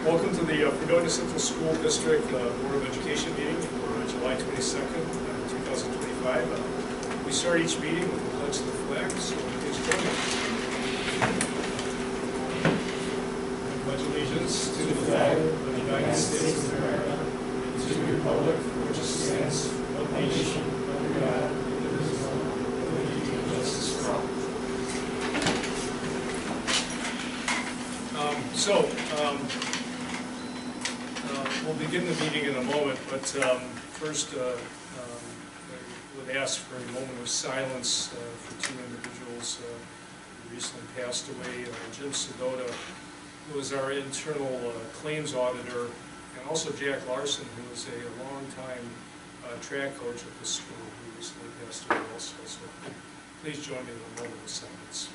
Welcome to the Fredonia Central School District Board of Education meeting for July 22nd, 2025. We start each meeting with the pledge of the flag, so please join me. I pledge allegiance to the flag of the United States of America and to the republic for which it stands, one nation, under God, indivisible, with liberty and justice for all. We'll begin the meeting in a moment, but first I would ask for a moment of silence for two individuals who recently passed away. Jim Sedota, who was our internal claims auditor, and also Jack Larson, who was a long-time track coach at the school, who recently passed away also. So please join me in a moment of silence.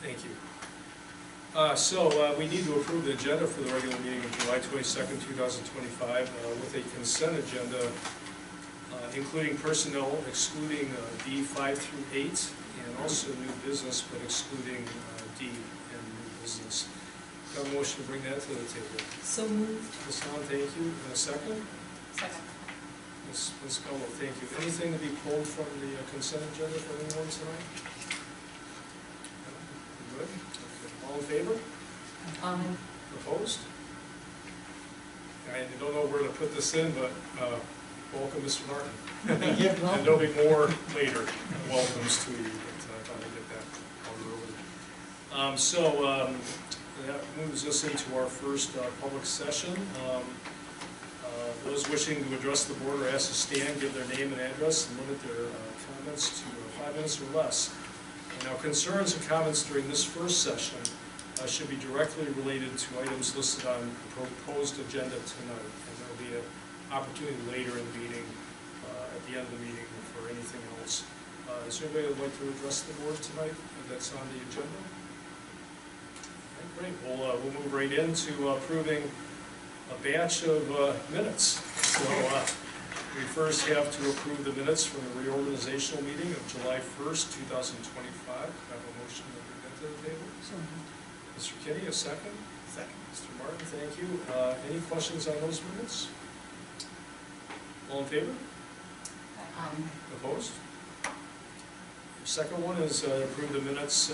Thank you. We need to approve the agenda for the regular meeting of July 22nd, 2025 with a consent agenda including personnel, excluding D 5 through 8, and also new business, but excluding D and new business. Do I have a motion to bring that to the table? So moved. Ms. Hahn, thank you. And a second? Second. Ms. Gullo, thank you. Anything to be pulled from the consent agenda for anyone tonight? Good. Okay. All in favor? Opposed? I don't know where to put this in, but welcome, Mr. Martin. And there'll be more later welcomes to you, but I thought I'd get that all over. That moves us into our first public session. Those wishing to address the board are asked to stand, give their name and address, and limit their comments to 5 minutes or less. Now, concerns and comments during this first session should be directly related to items listed on the proposed agenda tonight. And there will be an opportunity later in the meeting, at the end of the meeting, for anything else. Is there anybody who would like to address the board tonight that's on the agenda? Okay, great. We'll move right into approving a batch of minutes. So we first have to approve the minutes from the reorganizational meeting of July 1st, 2025. I have a motion to bring that to the table. Mr. Kinney, a second? Second. Mr. Martin, thank you. Any questions on those minutes? All in favor? Opposed? The second one is approve the minutes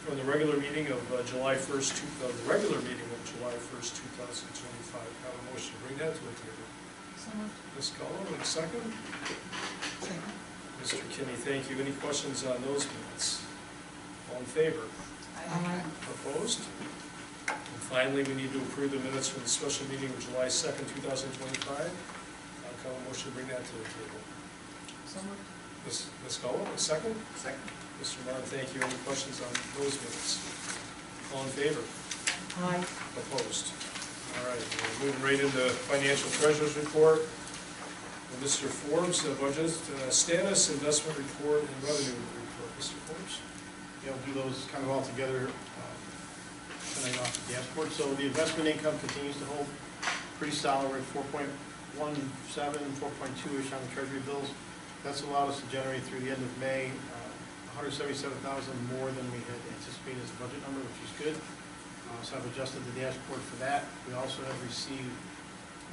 from the regular meeting of July 1st, the regular meeting of July 1st, 2025. I have a motion to bring that to the table. Ms. Gullo, and a second? Second. Mr. Kinney, thank you. Any questions on those minutes? All in favor? Aye. Opposed? And finally, we need to approve the minutes from the special meeting of July 2nd, 2025. I'll call a motion to bring that to the table. So moved. Ms. Gullo, a second? Second. Mr. Martin, thank you. Any questions on those minutes? All in favor? Aye. Opposed? All right, we're moving right into financial treasurer's report. Mr. Forbes, budget status, investment report, and revenue report. Mr. Forbes? Yeah, we'll do those kind of all together tonight off the dashboard. So the investment income continues to hold pretty solid. We're at 4.17, 4.2-ish on the treasury bills. That's allowed us to generate through the end of May $177,000 more than we had anticipated as a budget number, which is good. So I've adjusted the dashboard for that. We also have received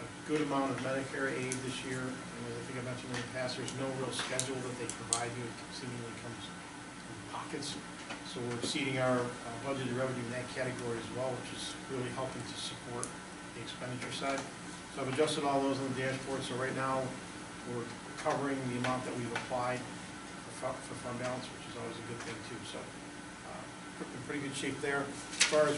a good amount of Medicare aid this year. And as I think I mentioned in the past, there's no real schedule that they provide you. It seemingly comes in pockets. So we're exceeding our budgeted revenue in that category as well, which is really helping to support the expenditure side. So I've adjusted all those on the dashboard. So right now we're covering the amount that we've applied for fund balance, which is always a good thing too. So in pretty good shape there. As far as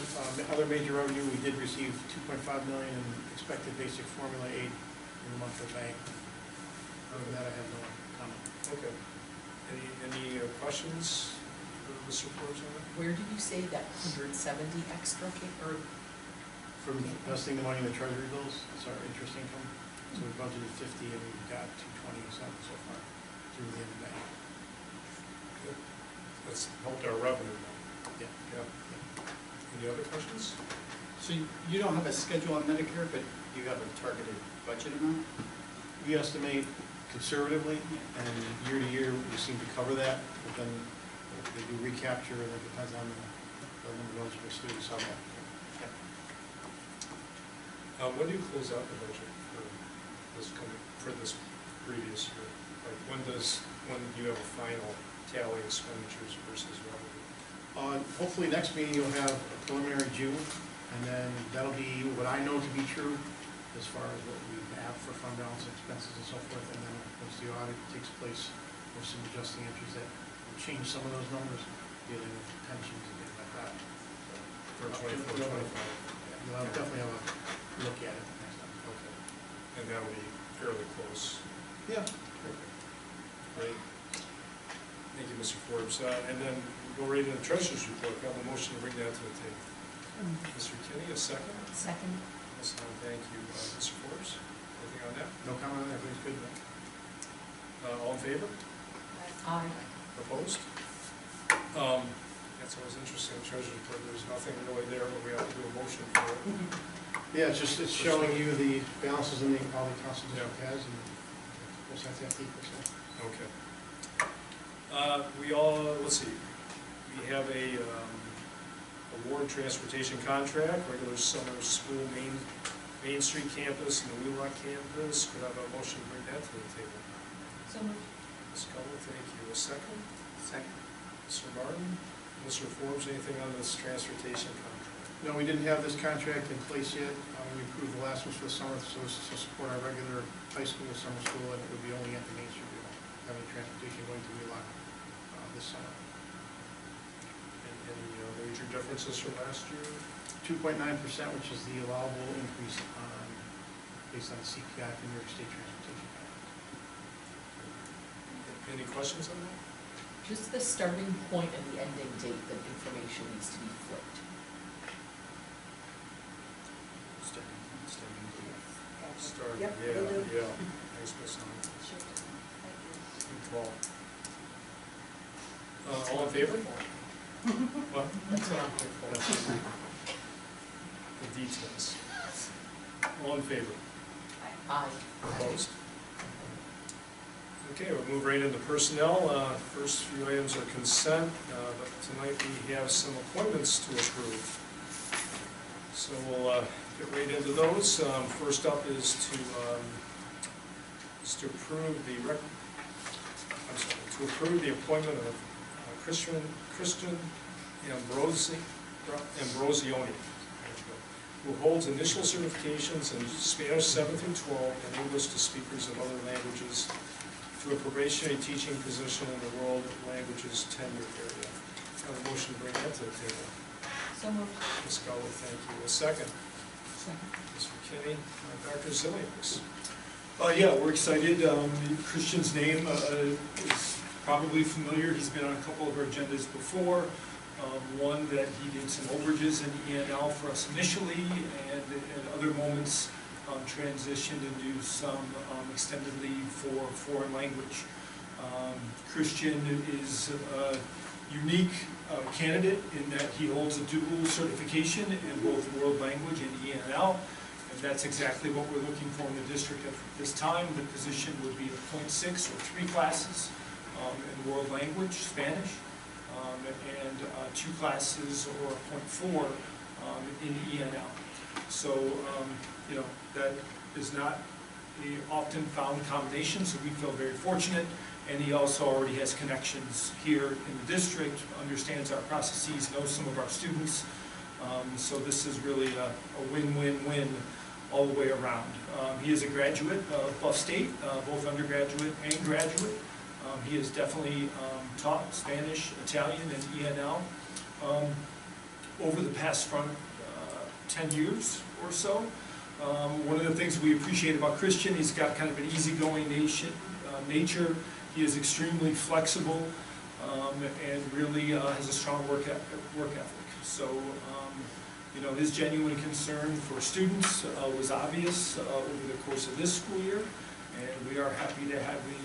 other major revenue, we did receive $2.5 million in expected basic formula aid in the month of May. Other than that, I have no comment. Okay. Any questions for Mr. Forbes on that? Where did you say that 170 extra came, or? From investing the money in the treasury bills, it's our interest income. So we budgeted 50 and we've got 227 so far through the end of May. Good. That's helped our revenue now. Yeah. Any other questions? So you don't have a schedule on Medicare, but you have a targeted budget amount? We estimate conservatively, and year to year, we seem to cover that, but then they do recapture, and it depends on the number of eligible students on that. When do you close out the budget for this previous year? Like, when do you have a final tally expenditures versus revenue? Hopefully next meeting you'll have a preliminary June, and then that'll be what I know to be true as far as what we have for fund balance expenses and so forth, and then once the audit takes place, there's some adjusting entries that will change some of those numbers, dealing with pensions and things like that. For 24, 25? You'll definitely have a look at it next time. Okay. And that'll be fairly close. Yeah. Okay. Great. Thank you, Mr. Forbes. And then we'll go right into the treasurer's report. I have a motion to bring that to the table. Mr. Kinney, a second? Second. Ms. Hahn, thank you. Mr. Forbes, anything on that? No comment on that, everything's good. All in favor? Aye. Opposed? That's always interesting, treasurer's report. There's nothing really there, but we have to do a motion for it. Yeah, it's showing you the balances in all the accounts the district has, and we'll set that 8%. Okay. Let's see, we have a award transportation contract, regular summer school Main Street campus and the Wheelock campus. Could I have a motion to bring that to the table? So moved. Ms. Cullen, thank you. A second? Second. Mr. Martin? Mr. Forbes, anything on this transportation contract? No, we didn't have this contract in place yet. We approved the last one for the summer, so this is to support our regular high school, summer school, and it would be only at the Main Street. We don't have any transportation going to Wheelock this summer. And any major differences from last year? 2.9%, which is the allowable increase based on CPI for New York State Transportation Act. Any questions on that? Just the starting point and the ending date, the information needs to be flipped. Start, Yep, yeah, will do. yeah. Thanks, Ms. Hahn. Good call. All in favor? What? That's what I'm here for. The details. All in favor? Aye. Opposed? Okay, we'll move right into personnel. First few items are consent, but tonight we have some appointments to approve. So we'll get right into those. First up is to approve the appointment of Christian Ambrosioni, who holds initial certifications in Spanish 7 through 12 and English to speakers of other languages, to a probationary teaching position in the world languages tenure area. I have a motion to bring that to the table. So moved. Ms. Scully, thank you. A second. Second. Mr. Kinney, Dr. Zillians. Yeah, we're excited. Christian's name is probably familiar. He's been on a couple of our agendas before. One that he did some overages in ENL for us initially, and at other moments transitioned into some extended leave for foreign language. Christian is a unique candidate in that he holds a dual certification in both world language and ENL, and that's exactly what we're looking for in the district at this time. The position would be a 0.6 or 3 classes in world language, Spanish, and 2 classes or 0.4 in ENL. So, that is not an often found combination, so we feel very fortunate. And he also already has connections here in the district, understands our processes, knows some of our students. So this is really a win-win-win all the way around. He is a graduate of Buff State, both undergraduate and graduate. He has definitely taught Spanish, Italian, and ENL over the past 10 years or so. One of the things we appreciate about Christian, he's got kind of an easygoing nature. He is extremely flexible and really has a strong work ethic. So, his genuine concern for students was obvious over the course of this school year, and we are happy to have him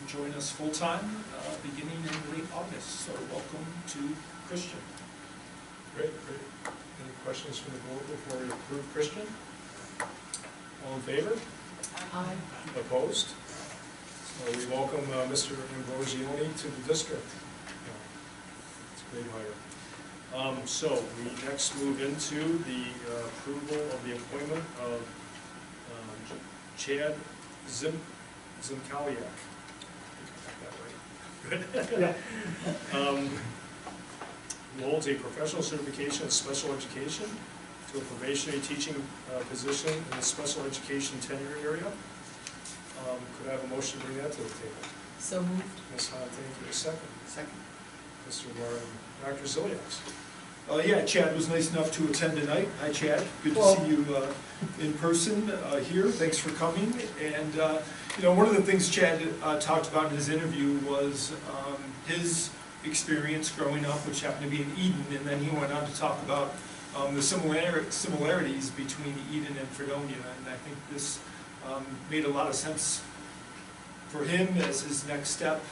join us full-time beginning in late August. So welcome to Christian. Great. Any questions from the board before we approve Christian? All in favor? Aye. Opposed? We welcome Mr. Ambrosioni to the district. It's a great hire. So we next move into the approval of the appointment of Chad Zimkaliak. Good. Who holds a professional certification in special education to a probationary teaching position in the special education tenure area. Could I have a motion to bring that to the table? So moved. Ms. Hunt, thank you. A second. Second. Mr. Martin. Dr. Ziliaks. Yeah, Chad was nice enough to attend tonight. Hi, Chad. Good to see you in person here. Thanks for coming. And, you know, one of the things Chad talked about in his interview was his experience growing up, which happened to be in Eden, and then he went on to talk about the similarities between Eden and Fredonia. And I think this made a lot of sense for him as his next step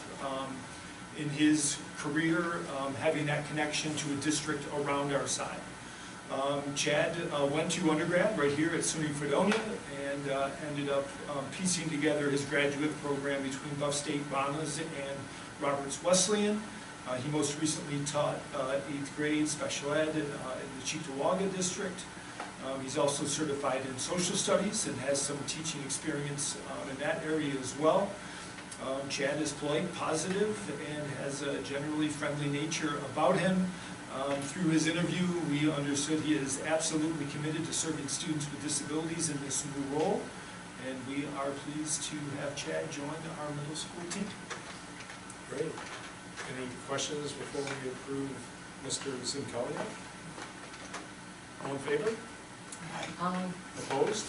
in his career, having that connection to a district around our side. Chad went to undergrad right here at SUNY Fredonia and ended up piecing together his graduate program between Buff State Bonas and Roberts Wesleyan. He most recently taught 8th grade special ed in the Cheektowaga district. He's also certified in social studies and has some teaching experience in that area as well. Chad is polite, positive, and has a generally friendly nature about him. Through his interview, we understood he is absolutely committed to serving students with disabilities in this new role, and we are pleased to have Chad join our middle school team. Great. Any questions before we approve Mr. Zimkaliak? All in favor? Opposed?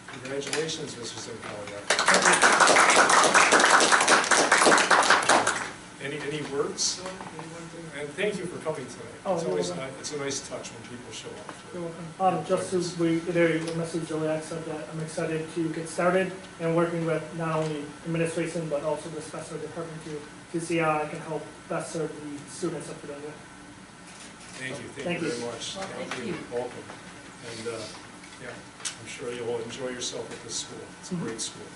Congratulations, Mr. Zimkaliak. Any words? And thank you for coming tonight. Oh, It's you're always welcome. it's a nice touch when people show up. You're welcome. Just to reiterate what Mr. Ziliak said, that I'm excited to get started and working with not only administration but also the special department to see how I can help best serve the students of Fredonia. Thank you. Thank you. Very much. Well, thank you. Welcome. And yeah, I'm sure you'll enjoy yourself at this school. It's a great school.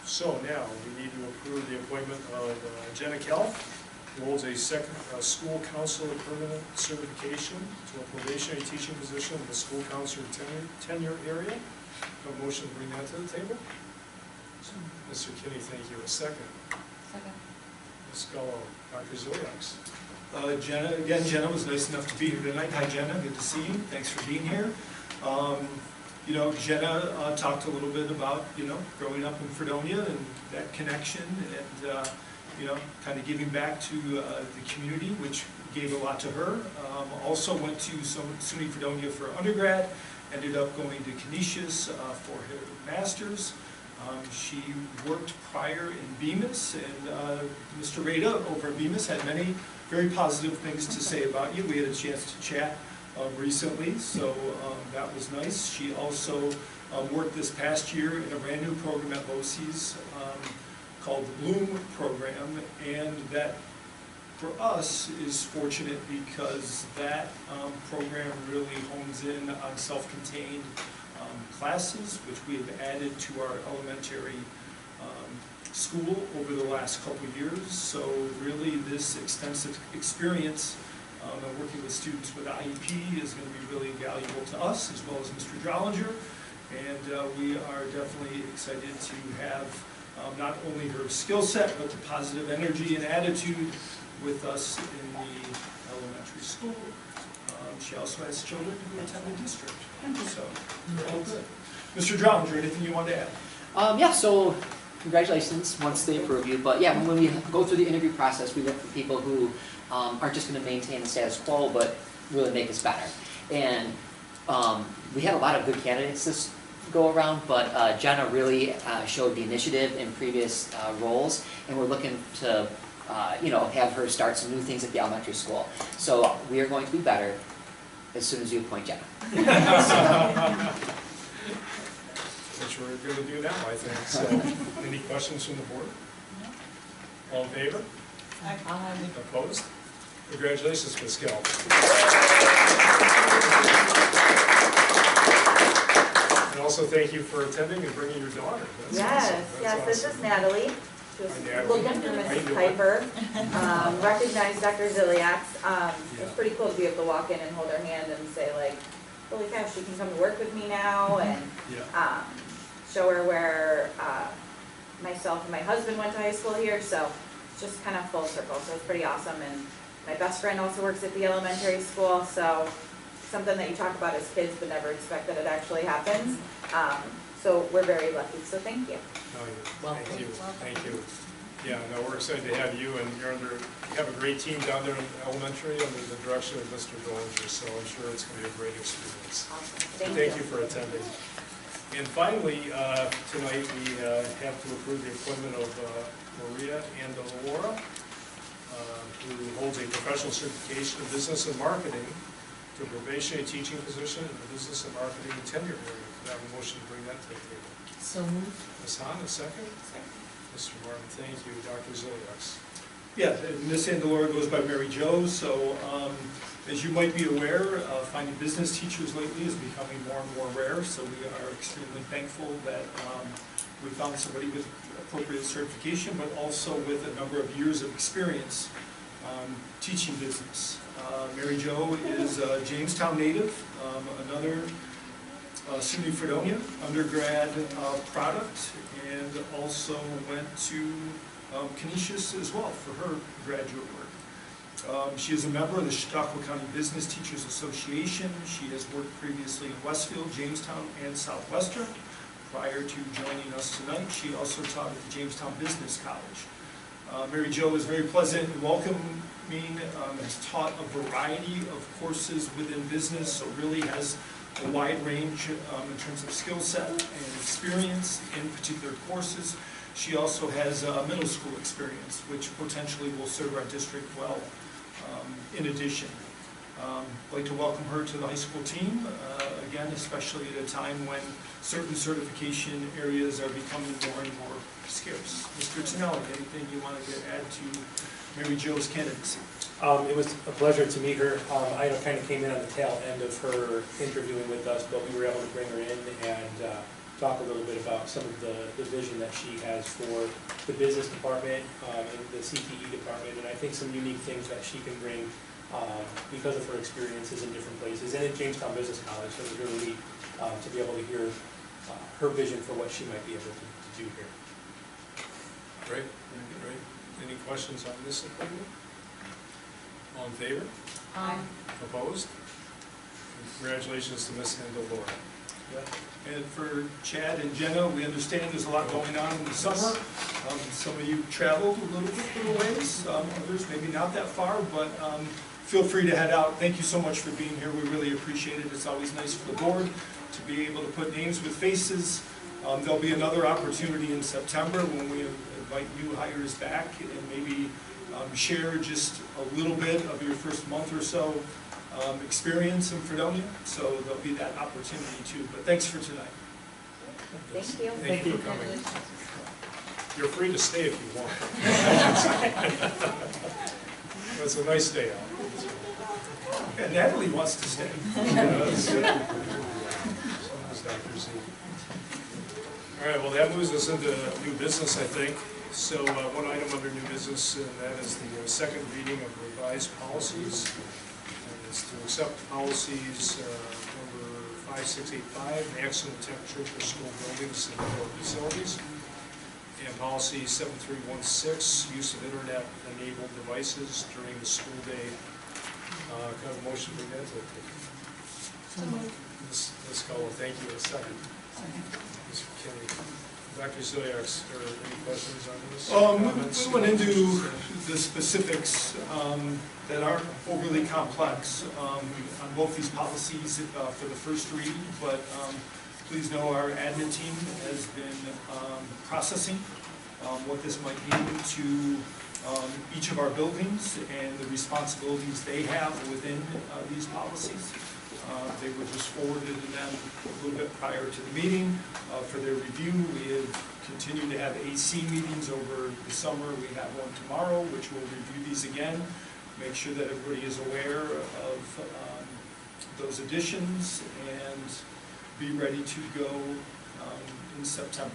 So now we need to approve the appointment of Jenna Kell, who holds a second school counselor permanent certification to a probationary teaching position in the school counselor tenure area. A motion to bring that to the table. Mr. Kinney, thank you. A second. Second. Ms. Gallo, Dr. Ziliaks. Jenna was nice enough to be here tonight. Hi, Jenna. Good to see you. Thanks for being here. You know, Jenna talked a little bit about, you know, growing up in Fredonia and that connection and, you know, kind of giving back to the community, which gave a lot to her. Also went to SUNY Fredonia for undergrad, ended up going to Canisius for her master's. She worked prior in Bemis, and Mr. Rada over at Bemis had many very positive things to say about you. We had a chance to chat recently, so that was nice. She also worked this past year in a brand new program at LOCES called the Bloom program, and that for us is fortunate because that program really hones in on self-contained classes, which we have added to our elementary school over the last couple of years. So really this extensive experience and working with students with IEP is going to be really valuable to us as well as Mr. Drollinger. And we are definitely excited to have not only her skill set, but the positive energy and attitude with us in the elementary school. She also has children who attend the district. So, all good. Mr. Drollinger, anything you want to add? Yeah, so congratulations once they approve you. But yeah, when we go through the interview process, we look for people who aren't just going to maintain the status quo, but really make us better. And we had a lot of good candidates this go around, but Jenna really showed the initiative in previous roles, and we're looking to you know, have her start some new things at the elementary school. So we are going to be better as soon as you appoint Jenna. Which we're going to do now, I think. So, any questions from the board? All in favor? Opposed? Congratulations, Ms. Kell. And also thank you for attending and bringing your daughter. That's awesome. That's Yes, this awesome. is Natalie. Just Hi, Natalie. looking for How you Mrs. doing? Piper. Recognize Dr. Ziliak's. Yeah. It's pretty cool to be able to walk in and hold her hand and say like, holy cow, she can come to work with me now, and Yeah. show her where myself and my husband went to high school here, so it's just kind of full circle, so it's pretty awesome. And my best friend also works at the elementary school, so something that you talk about as kids but never expect that it actually happens. So we're very lucky, so thank you. Oh, yeah. Welcome. Thank you, thank you. Yeah, no, we're excited to have you, and you have a great team down there in elementary under the direction of Mr. Dollinger, so I'm sure it's going to be a great experience. Awesome. Thank you for attending. And finally, tonight we have to approve the appointment of Maria Andalora, who holds a professional certification in business and marketing to a probationary teaching position in the business and marketing tenure area. Could I have a motion to bring that to the table? So moved. Ms. Hahn, a second? Second. Mr. Martin, thank you. Dr. Ziliaks. Yeah, Ms. Andalora goes by Mary Jo, so as you might be aware, finding business teachers lately is becoming more and more rare, so we are extremely thankful that we found somebody with appropriate certification, but also with a number of years of experience teaching business. Mary Jo is a Jamestown native, another SUNY Fredonia undergrad product, and also went to Canisius as well for her graduate work. She is a member of the Chautauqua County Business Teachers Association. She has worked previously in Westfield, Jamestown, and Southwestern. Prior to joining us tonight, she also taught at the Jamestown Business College. Mary Jo is very pleasant and welcoming, has taught a variety of courses within business, so really has a wide range in terms of skill set and experience in particular courses. She also has middle school experience, which potentially will serve our district well in addition. I'd like to welcome her to the high school team, again, especially at a time when certain certification areas are becoming more and more scarce. Mr. Tonelli, anything you want to add to Mary Jo's candidacy? It was a pleasure to meet her. I kind of came in on the tail end of her interviewing with us, but we were able to bring her in and talk a little bit about some of the vision that she has for the business department and the CTE department, and I think some unique things that she can bring because of her experiences in different places and at Jamestown Business College. So it was really neat to be able to hear her vision for what she might be able to do here. Great, great. Any questions on this appointment? All in favor? Aye. Opposed? Congratulations to Ms. Andalora. And for Chad and Jenna, we understand there's a lot going on in the summer. Some of you traveled a little ways, others maybe not that far, but feel free to head out. Thank you so much for being here. We really appreciate it. It's always nice for the board to be able to put names with faces. There'll be another opportunity in September when we invite new hires back and maybe share just a little bit of your first month or so experience in Fredonia, so there'll be that opportunity too. But thanks for tonight. Thank you. Thank you for coming. You're free to stay if you want. It's a nice day out. And Natalie wants to stay. All right, well, that moves us into new business, I think. So one item under new business, and that is the second reading of revised policies. Is to accept policies number 5685, maximum temperature for school buildings and indoor facilities, and policy 7316, use of internet-enabled devices during the school day. Kind of motion for that. Ms. Cullen, thank you. A second. Mr. Kinney. Dr. Ziliaks, are there any questions on this? We went into the specifics that aren't overly complex on both these policies for the first read, but please know our admin team has been processing what this might mean to each of our buildings and the responsibilities they have within these policies. They were just forwarded to them a little bit prior to the meeting for their review. We have continued to have AC meetings over the summer. We have one tomorrow, which will review these again, make sure that everybody is aware of those additions, and be ready to go in September.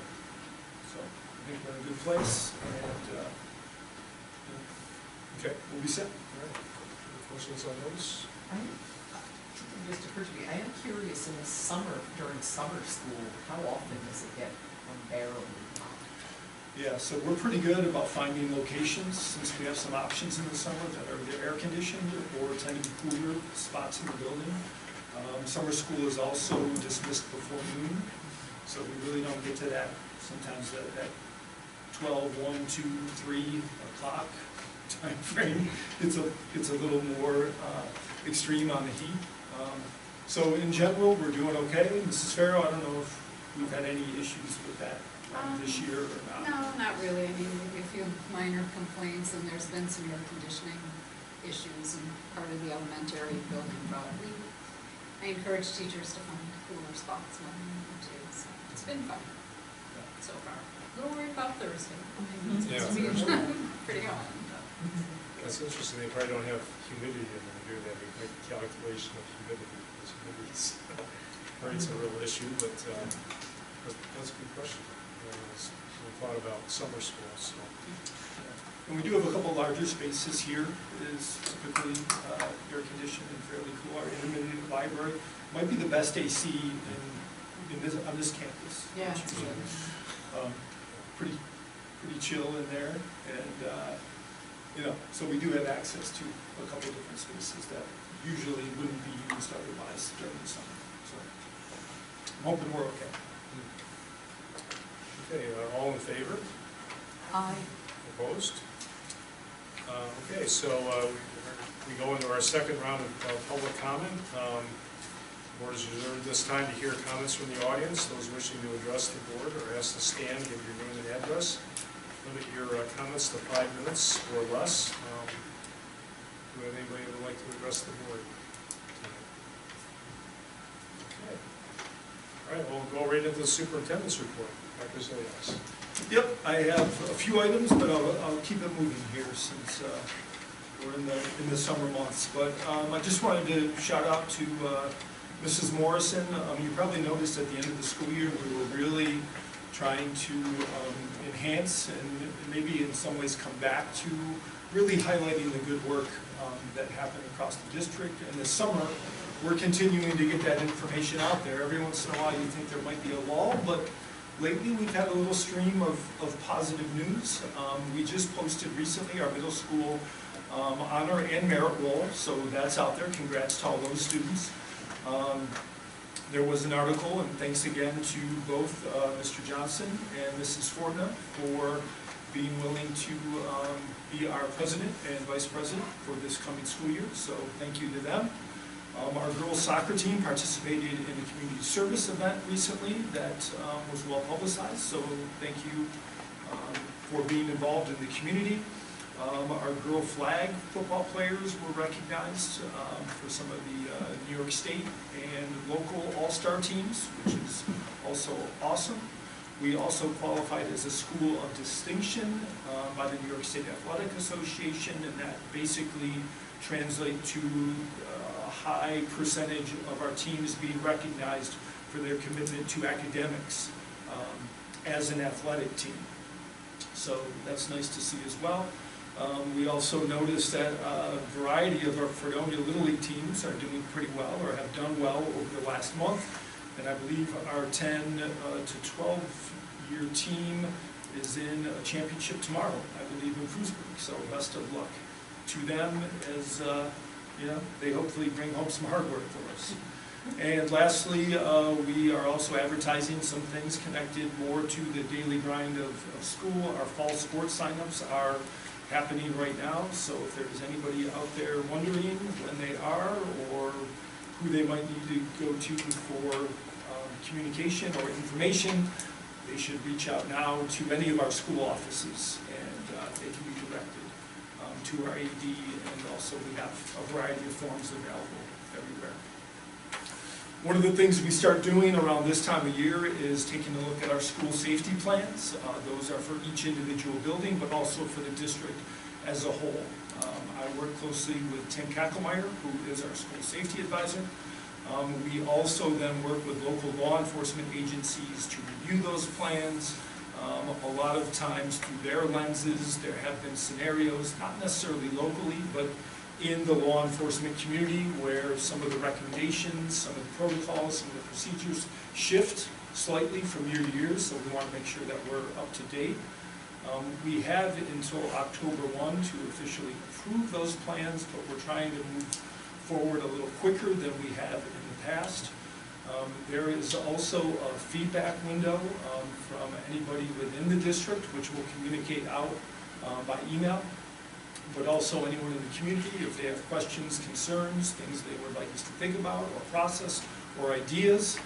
So I think we're in a good place, and okay, we'll be set. All right. Any questions on those? It just occurred to me, I am curious, in the summer, during summer school, how often does it get unbearably hot? Yeah, so we're pretty good about finding locations, since we have some options in the summer that are either air conditioned or tend to be cooler spots in the building. Summer school is also dismissed before noon, so we really don't get to that sometimes at 12, 1, 2, 3 o'clock time frame. It's a little more extreme on the heat. So in general, we're doing okay. Mrs. Farrow, I don't know if we've had any issues with that this year or not. No, not really. I mean, maybe a few minor complaints, and there's been some air conditioning issues in part of the elementary building, but I encourage teachers to find cooler spots when they need to, so it's been fun so far. A little worried about Thursday. It's Yeah. supposed to be pretty hot. That's interesting, they probably don't have humidity in there, do they? They make a calculation of humidity, because humidity creates a real issue, but that's a good question. We thought about summer school, so. And we do have a couple larger spaces here. It is typically air conditioned and fairly cool. Our intermediate library might be the best AC on this campus. Yeah. Which is, pretty chill in there, and so we do have access to a couple of different spaces that usually wouldn't be used otherwise during the summer. So I'm hoping we're okay. Okay, all in favor? Aye. Opposed? Okay, so we go into our second round of public comment. Board is reserved this time to hear comments from the audience. Those wishing to address the board are asked to stand, give your name and address. Limit your comments to 5 minutes or less. Do we have anybody who would like to address the board? Okay. All right, we'll go right into the superintendent's report. Dr. Zilias. Yep, I have a few items, but I'll keep it moving here since we're in the summer months. But I just wanted to shout out to Mrs. Morrison. You probably noticed at the end of the school year we were really trying to enhance and maybe in some ways come back to really highlighting the good work that happened across the district. And this summer, we're continuing to get that information out there. Every once in a while you think there might be a lull, but lately we've had a little stream of positive news. We just posted recently our middle school honor and merit roll, so that's out there. Congrats to all those students. There was an article, and thanks again to both Mr. Johnson and Mrs. Fortna for being willing to be our president and vice president for this coming school year, so thank you to them. Our girls soccer team participated in a community service event recently that was well publicized, so thank you for being involved in the community. Our girl flag football players were recognized for some of the New York State and local all-star teams, which is also awesome. We also qualified as a school of distinction by the New York State Athletic Association, and that basically translates to a high percentage of our teams being recognized for their commitment to academics as an athletic team. So that's nice to see as well. We also noticed that a variety of our Fredonia Little League teams are doing pretty well or have done well over the last month. And I believe our 10 to 12-year team is in a championship tomorrow, I believe, in Frewsburg. So best of luck to them as they hopefully bring home some hard work for us. And lastly, we are also advertising some things connected more to the daily grind of school. Our fall sports signups are happening right now, so if there's anybody out there wondering when they are or who they might need to go to for communication or information, they should reach out now to any of our school offices, and they can be directed to our AD, and also we have a variety of forms available everywhere. One of the things we start doing around this time of year is taking a look at our school safety plans. Those are for each individual building, but also for the district as a whole. I work closely with Tim Kackelmeyer, who is our school safety advisor. We also then work with local law enforcement agencies to review those plans. A lot of times through their lenses, there have been scenarios, not necessarily locally, but in the law enforcement community where some of the recommendations, some of the protocols, some of the procedures shift slightly from year to year, so we want to make sure that we're up to date. We have until October 1 to officially approve those plans, but we're trying to move forward a little quicker than we have in the past. There is also a feedback window from anybody within the district, which will communicate out by email, but also anyone in the community, if they have questions, concerns, things they would like us to think about or process, or ideas.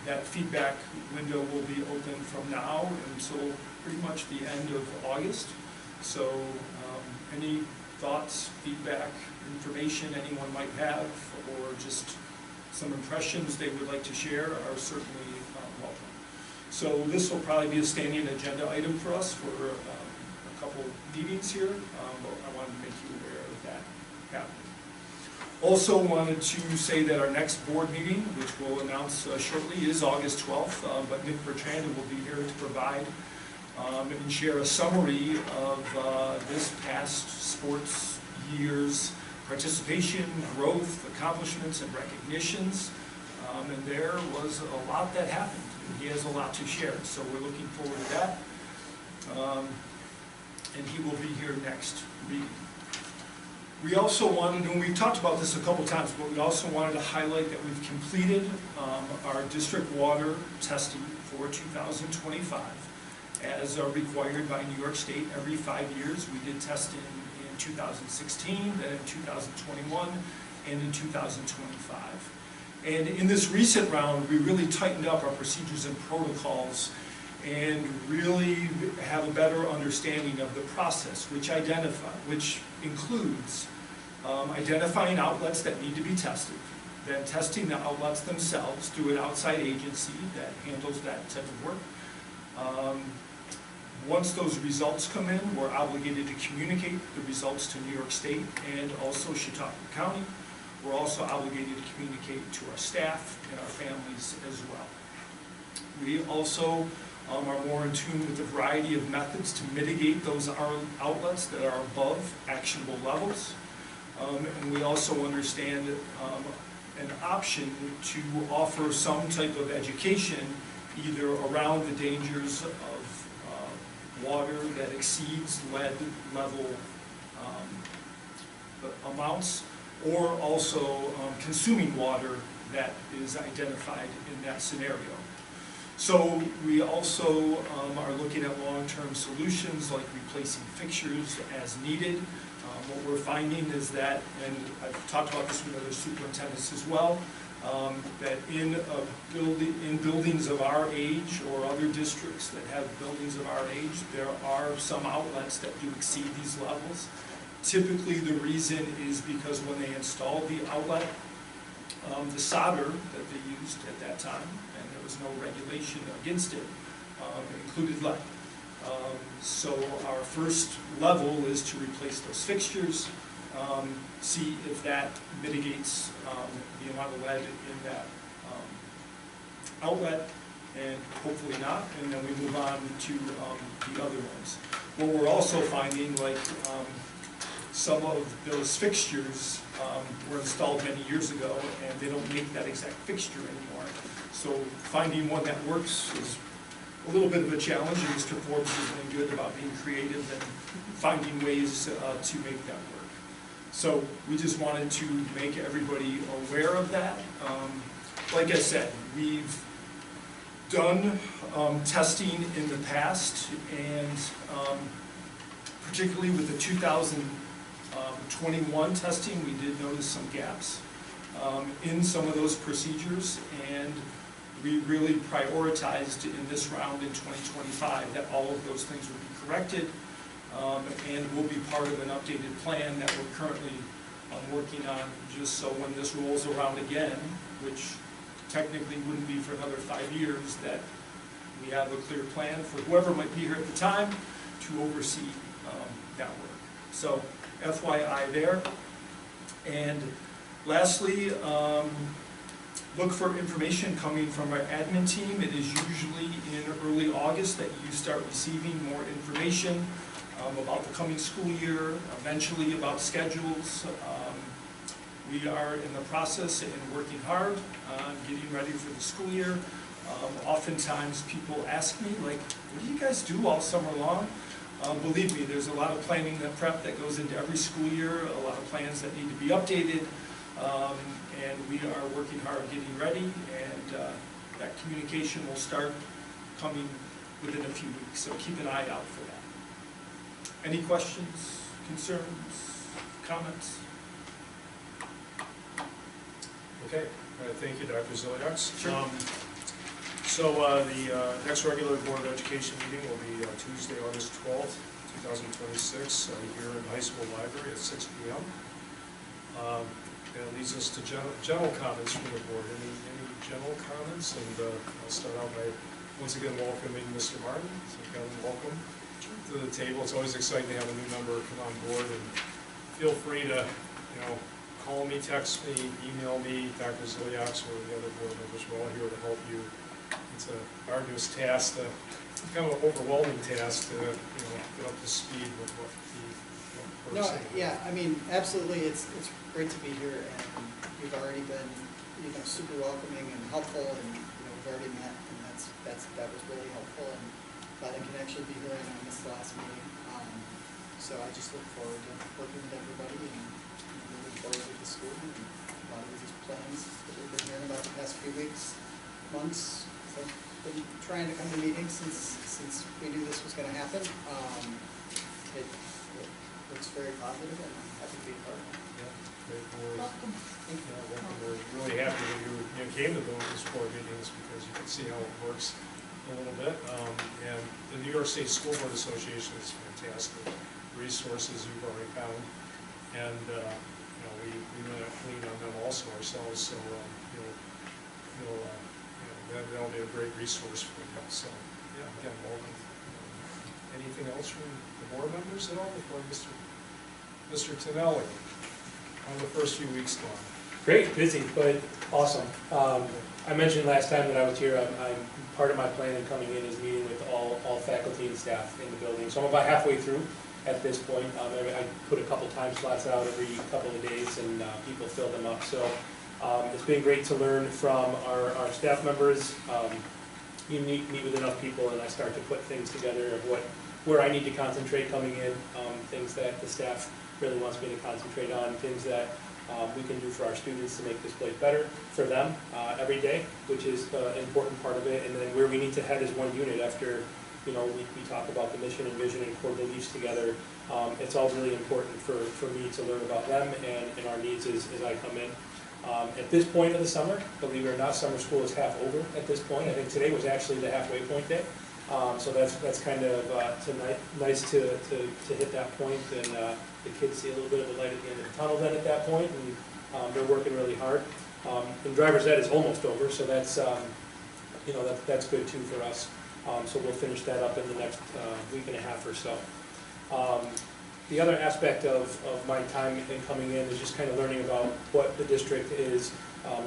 That feedback window will be open from now until pretty much the end of August. So any thoughts, feedback, information anyone might have, or just some impressions they would like to share are certainly welcome. So this will probably be a standing agenda item for us for a couple meetings here, but I wanted to make you aware of that happening. Also wanted to say that our next board meeting, which we'll announce shortly, is August 12th, but Nick Bertrand will be here to provide and share a summary of this past sports year's participation, growth, accomplishments, and recognitions. And there was a lot that happened. He has a lot to share, so we're looking forward to that. And he will be here next week. We also wanted, and we've talked about this a couple times, but we also wanted to highlight that we've completed our district water testing for 2025 as required by New York State every 5 years. We did test in 2016, then in 2021, and in 2025. And in this recent round, we really tightened up our procedures and protocols and really have a better understanding of the process, which includes identifying outlets that need to be tested, then testing the outlets themselves through an outside agency that handles that type of work. Once those results come in, we're obligated to communicate the results to New York State and also Chautauqua County. We're also obligated to communicate to our staff and our families as well. We also are more in tune with the variety of methods to mitigate those outlets that are above actionable levels. And we also understand an option to offer some type of education either around the dangers of water that exceeds lead level amounts, or also consuming water that is identified in that scenario. So we also are looking at long-term solutions like replacing fixtures as needed. What we're finding is that, and I've talked about this with other superintendents as well, that in buildings of our age or other districts that have buildings of our age, there are some outlets that do exceed these levels. Typically the reason is because when they installed the outlet, the solder that they used at that time, and there was no regulation against it, included lead. So our first level is to replace those fixtures, see if that mitigates the amount of lead in that outlet, and hopefully not, and then we move on to the other ones. What we're also finding, like some of those fixtures were installed many years ago, and they don't make that exact fixture anymore. So finding one that works is a little bit of a challenge, and Mr. Forbes is really good about being creative and finding ways to make that work. So we just wanted to make everybody aware of that. Like I said, we've done testing in the past, and particularly with the 2021 testing, we did notice some gaps in some of those procedures, and we really prioritized in this round in 2025 that all of those things would be corrected, and will be part of an updated plan that we're currently working on, just so when this rolls around again, which technically wouldn't be for another 5 years, that we have a clear plan for whoever might be here at the time to oversee that work. So FYI there. And Lastly, look for information coming from our admin team. It is usually in early August that you start receiving more information about the coming school year, eventually about schedules. We are in the process and working hard on getting ready for the school year. Oftentimes people ask me, like, what do you guys do all summer long? Believe me, there's a lot of planning and prep that goes into every school year, a lot of plans that need to be updated, and we are working hard getting ready, and that communication will start coming within a few weeks, so keep an eye out for that. Any questions, concerns, comments? Okay, thank you, Dr. Ziliaks. Sure. So the next regular Board of Education meeting will be Tuesday, August 12th, 2026, here in the high school library at 6 p.m. And it leads us to general comments from the board. Any general comments? And I'll start out by once again welcoming Mr. Martin. So Kevin, welcome to the table. It's always exciting to have a new member come on board, and feel free to, call me, text me, email me, Dr. Ziliaks, or the other board members. We're all here to help you. It's an arduous task, kind of an overwhelming task to, get up to speed with what the No, person. yeah, I mean, absolutely, it's great to be here, and you've already been, super welcoming and helpful, and, we've already met, and that was really helpful, and glad I can actually be here, and I missed the last meeting. So I just look forward to working with everybody, and moving forward with the school, and a lot of these plans that we've been hearing about the past few weeks, months. So I've been trying to come to meetings since we knew this was gonna happen. It looks very positive, and I'm happy to be a part of it. Welcome. We're really happy that you came to those board meetings, because you can see how it works a little bit. And the New York State School Board Association is fantastic. Resources you've already found. And, we lean on them also ourselves, so, that'll be a great resource for you. So, yeah, again, welcome. Anything else from the board members at all before Mr. Tonelli? How are the first few weeks gone? Great, busy, but awesome. I mentioned last time that I was here, I'm part of my plan in coming in is meeting with all faculty and staff in the building. So I'm about halfway through at this point. I put a couple time slots out every couple of days, and people fill them up. So it's been great to learn from our staff members. You meet with enough people, and I start to put things together of where I need to concentrate coming in, things that the staff really wants me to concentrate on, things that we can do for our students to make this place better for them every day, which is an important part of it. And then where we need to head as one unit after, we talk about the mission and vision and core beliefs together. It's all really important for me to learn about them and our needs as I come in. At this point of the summer, believe it or not, summer school is half over at this point. I think today was actually the halfway point day. So that's kind of nice to hit that point, and the kids see a little bit of a light at the end of the tunnel then at that point, and they're working really hard. And driver's ed is almost over, so that's that's good too for us. So we'll finish that up in the next week and a half or so. The other aspect of my time in coming in is just kind of learning about what the district is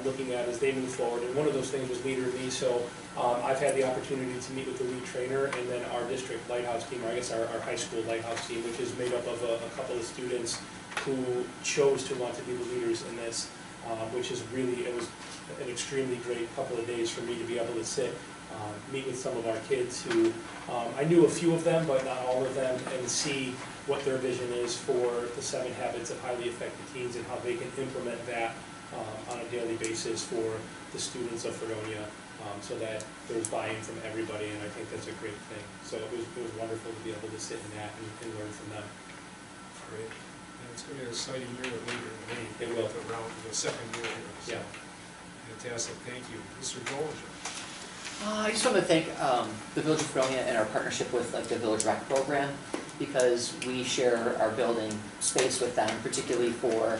looking at as they move forward. And one of those things was Leader in Me, so I've had the opportunity to meet with the lead trainer and then our district lighthouse team, or I guess our high school lighthouse team, which is made up of a couple of students who chose to want to be the leaders in this, which is really, it was an extremely great couple of days for me to be able to sit, meet with some of our kids who, I knew a few of them, but not all of them, and see what their vision is for the 7 habits of highly effective teens and how they can implement that on a daily basis for the students of Fredonia, so that there's buy-in from everybody, and I think that's a great thing. So it was wonderful to be able to sit in that and learn from them. Great. And it's going to be an exciting year with Leader in Me. It will. Around the second year here. So. Yeah. Fantastic. Thank you. Mr. Dollinger. I just want to thank the Village of Fredonia and our partnership with the Village Rec program, because we share our building space with them, particularly for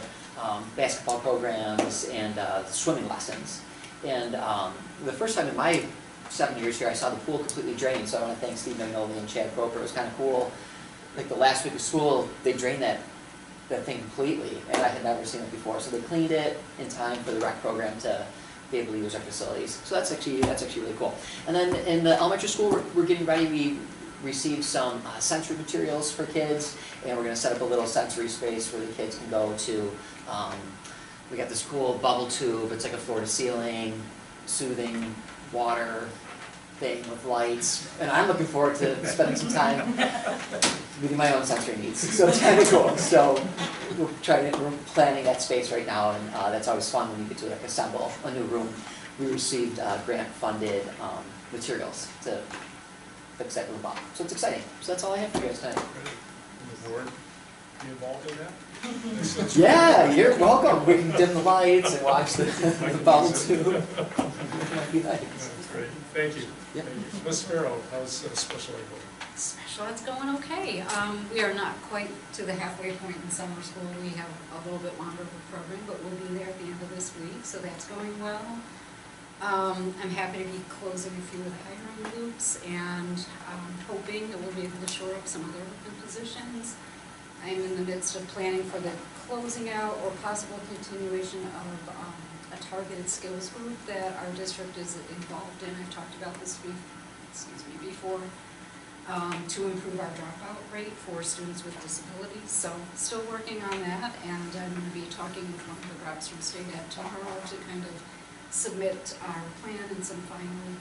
basketball programs and swimming lessons. And the first time in my 7 years here, I saw the pool completely drained, so I want to thank Steve Magnoli and Chad Croker. It was kind of cool. Like the last week of school, they drained that that thing completely, and I had never seen it before. So they cleaned it in time for the rec program to be able to use our facilities. So that's actually really cool. And then in the elementary school, we're getting ready. We received some sensory materials for kids, and we're going to set up a little sensory space where the kids can go to. We got this cool bubble tube. It's like a floor-to-ceiling, soothing water thing with lights, and I'm looking forward to spending some time with my own sensory needs. So it's kind of cool. So we're planning that space right now, and that's always fun when you get to like assemble a new room. We received grant-funded materials to fix that room up. So it's exciting. So that's all I have for you guys tonight. Will the board be involved in that? Yeah, you're welcome. We can dim the lights and watch the bubble tube. Might be nice. That's great. Thank you. Yep. Thank you. Ms. Farrow, how's special ed going? Special ed's going okay. We are not quite to the halfway point in summer school. We have a little bit longer of a program, but we'll be there at the end of this week, so that's going well. I'm happy to be closing a few of the hiring loops, and hoping that we'll be able to shore up some other open positions. I'm in the midst of planning for the closing out or possible continuation of a targeted skills group that our district is involved in. I've talked about this before, to improve our dropout rate for students with disabilities. So still working on that, and I'm going to be talking with one of the reps from State Ed tomorrow to kind of submit our plan and some final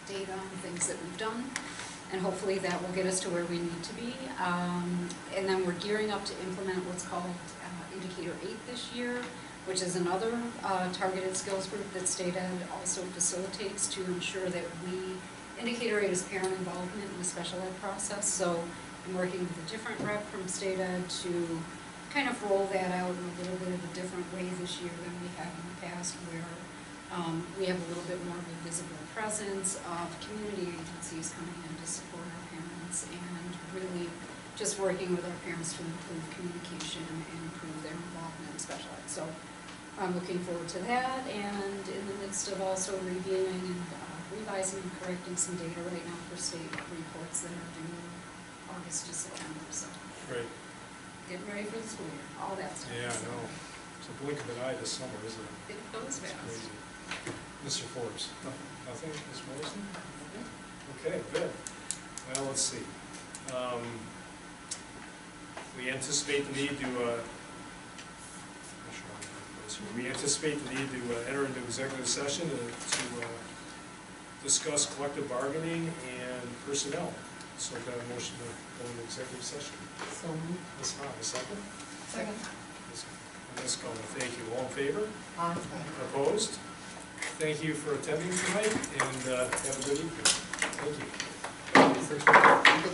data on things that we've done. And hopefully that will get us to where we need to be. And then we're gearing up to implement what's called Indicator 8 this year, which is another targeted skills group that State Ed also facilitates to ensure that Indicator 8 is parent involvement in the special ed process. So I'm working with a different rep from State Ed to kind of roll that out in a little bit of a different way this year than we have in the past, where we have a little bit more of a visible presence of community agencies coming in to support our parents, and really just working with our parents to improve communication and improve their involvement in special ed. So I'm looking forward to that, and in the midst of also reviewing and revising and correcting some data right now for state reports that are due August to September. So Great. getting ready for the school year, all that stuff. Yeah, I know. It's a blink of an eye this summer, isn't it? It goes fast. Crazy. Mr. Forbes? Nothing? Ms. Morrison? Okay, good. Well, let's see. We anticipate the need to, enter into executive session to discuss collective bargaining and personnel. So I've got a motion to go into executive session. So moved. Ms. Hahn, a second? Second. Ms. Cohen, thank you. All in favor? Aye. Opposed? Thank you for attending tonight, and have a good evening. Thank you.